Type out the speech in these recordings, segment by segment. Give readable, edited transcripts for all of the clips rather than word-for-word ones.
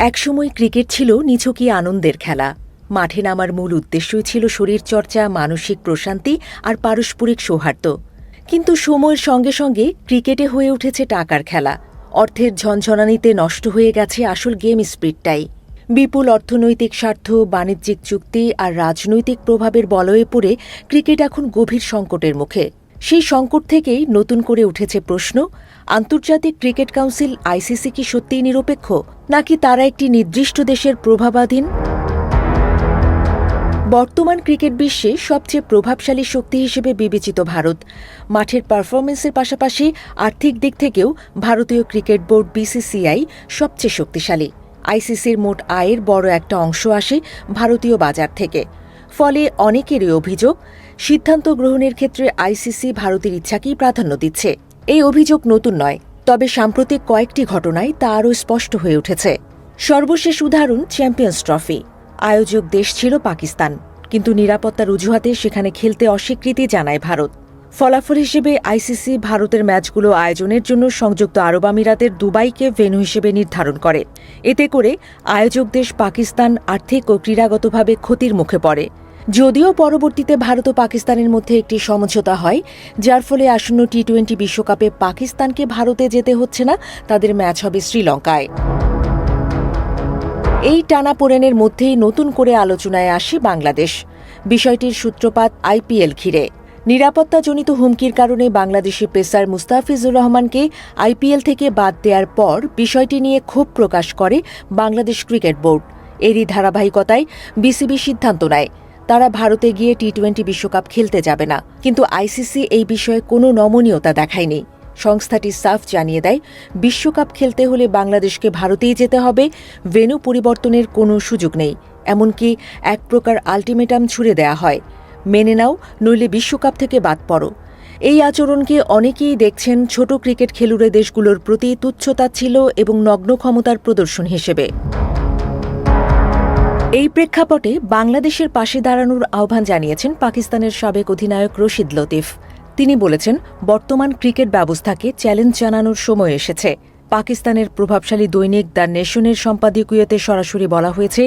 একসময় ক্রিকেট ছিল নিছকই আনন্দের খেলা। মাঠে নামার মূল উদ্দেশ্যই ছিল শরীরচর্চা, মানসিক প্রশান্তি আর পারস্পরিক সৌহার্দ্য। কিন্তু সময়ের সঙ্গে সঙ্গে ক্রিকেটে হয়ে উঠেছে টাকার খেলা। অর্থের ঝনঝনানিতে নষ্ট হয়ে গেছে আসল গেম স্পিরিটটাই। বিপুল অর্থনৈতিক স্বার্থ, বাণিজ্যিক চুক্তি আর রাজনৈতিক প্রভাবের বলয়ে পড়ে ক্রিকেট এখন গভীর সংকটের মুখে। সেই সংকট থেকেই নতুন করে উঠেছে প্রশ্ন, আন্তর্জাতিক ক্রিকেট কাউন্সিল আইসিসি কি সত্যিই নিরপেক্ষ, নাকি তারা একটি নির্দিষ্ট দেশের প্রভাবাধীন? বর্তমান ক্রিকেট বিশ্বে সবচেয়ে প্রভাবশালী শক্তি হিসেবে বিবেচিত ভারত। মাঠের পারফরমেন্সের পাশাপাশি আর্থিক দিক থেকেও ভারতীয় ক্রিকেট বোর্ড বিসিসিআই সবচেয়ে শক্তিশালী। আইসিসির মোট আয়ের বড় একটা অংশ আসে ভারতীয় বাজার থেকে। ফলে অনেকেরই অভিযোগ, সিদ্ধান্ত গ্রহণের ক্ষেত্রে আইসিসি ভারতের ইচ্ছাকেই প্রাধান্য দিচ্ছে। এই অভিযোগ নতুন নয়, তবে সাম্প্রতিক কয়েকটি ঘটনায় তা আরও স্পষ্ট হয়ে উঠেছে। সর্বশেষ উদাহরণ চ্যাম্পিয়ন্স ট্রফি। আয়োজক দেশ ছিল পাকিস্তান, কিন্তু নিরাপত্তার অজুহাতে সেখানে খেলতে অস্বীকৃতি জানায় ভারত। ফলাফল হিসেবে আইসিসি ভারতের ম্যাচগুলো আয়োজনের জন্য সংযুক্ত আরব আমিরাতের দুবাইকে ভেন্যু হিসেবে নির্ধারণ করে। এতে করে আয়োজক দেশ পাকিস্তান আর্থিক ও ক্রীড়াগতভাবে ক্ষতির মুখে পড়ে। যদিও পরবর্তীতে ভারত ও পাকিস্তানের মধ্যে একটি সমঝোতা হয়, যার ফলে আসন্ন টি-20 বিশ্বকাপে পাকিস্তানকে ভারতে যেতে হচ্ছে না, তাদের ম্যাচ হবে শ্রীলঙ্কায়। এই টানাপোড়েনের মধ্যেই নতুন করে আলোচনায় আসে বাংলাদেশ। বিষয়টির সূত্রপাত আইপিএল ঘিরে। নিরাপত্তাজনিত হুমকির কারণে বাংলাদেশি পেসার মুস্তাফিজুর রহমানকে আইপিএল থেকে বাদ দেওয়ার পর বিষয়টি নিয়ে ক্ষোভ প্রকাশ করে বাংলাদেশ ক্রিকেট বোর্ড। এরই ধারাবাহিকতায় বিসিবি সিদ্ধান্ত নেয়, তারা ভারতে গিয়ে টি-20 বিশ্বকাপ খেলতে যাবে না। কিন্তু আইসিসি এই বিষয়ে কোনো নমনীয়তা দেখায়নি। সংস্থাটি সাফ জানিয়ে দেয়, বিশ্বকাপ খেলতে হলে বাংলাদেশকে ভারতেই যেতে হবে, ভেন্যু পরিবর্তনের কোনো সুযোগ নেই। এমনকি এক প্রকার আল্টিমেটাম ছুড়ে দেয়া হয়, মেনে নাও নইলে বিশ্বকাপ থেকে বাদ পড়ো। এই আচরণকে অনেকেই দেখছেন ছোট ক্রিকেট খেলুড়ে দেশগুলোর প্রতি তুচ্ছতাচ্ছিল্য এবং নগ্ন ক্ষমতার প্রদর্শন হিসেবে। এই প্রেক্ষাপটে বাংলাদেশের পাশে দাঁড়ানোর আহ্বান জানিয়েছেন পাকিস্তানের সাবেক অধিনায়ক রশিদ লতিফ। তিনি বলেছেন, বর্তমান ক্রিকেট ব্যবস্থাকে চ্যালেঞ্জ জানানোর সময় এসেছে। পাকিস্তানের প্রভাবশালী দৈনিক দ্য নেশনের সম্পাদকীয়তে সরাসরি বলা হয়েছে,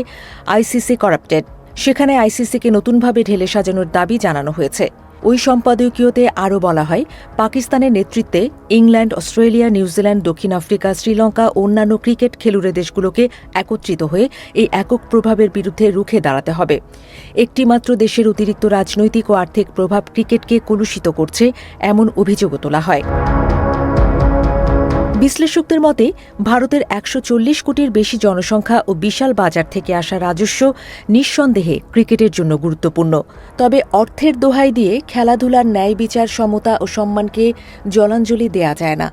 আইসিসি করাপ্টেড। সেখানে আইসিসিকে নতুনভাবে ঢেলে সাজানোর দাবি জানানো হয়েছে। ওই সম্পাদকীয়তে আরও বলা হয়, পাকিস্তানের নেতৃত্বে ইংল্যান্ড, অস্ট্রেলিয়া, নিউজিল্যান্ড, দক্ষিণ আফ্রিকা, শ্রীলঙ্কা ও অন্যান্য ক্রিকেট খেলুড়ে দেশগুলোকে একত্রিত হয়ে এই একক প্রভাবের বিরুদ্ধে রুখে দাঁড়াতে হবে। একটিমাত্র দেশের অতিরিক্ত রাজনৈতিক ও আর্থিক প্রভাব ক্রিকেটকে কলুষিত করছে, এমন অভিযোগও তোলা হয়। বিশ্লেষকদের মতে, ভারতের 140 কোটির বেশি জনসংখ্যা ও বিশাল বাজার থেকে আসা রাজস্ব নিঃসন্দেহে ক্রিকেটের জন্য গুরুত্বপূর্ণ। তবে অর্থের দোহাই দিয়ে খেলাধুলার ন্যায় বিচার, সমতা ও সম্মানকে জলাঞ্জলি দেয়া যায় না।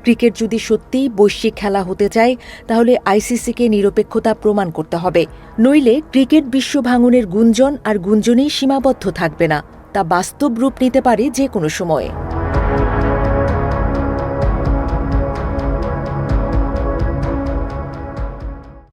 ক্রিকেট যদি সত্যিই বৈশ্বিক খেলা হতে চায়, তাহলে আইসিসিকে নিরপেক্ষতা প্রমাণ করতে হবে। নইলে ক্রিকেট বিশ্ব ভাঙনের গুঞ্জন আর গুঞ্জনেই সীমাবদ্ধ থাকবে না, তা বাস্তব রূপ নিতে পারে যে কোনো সময়ে।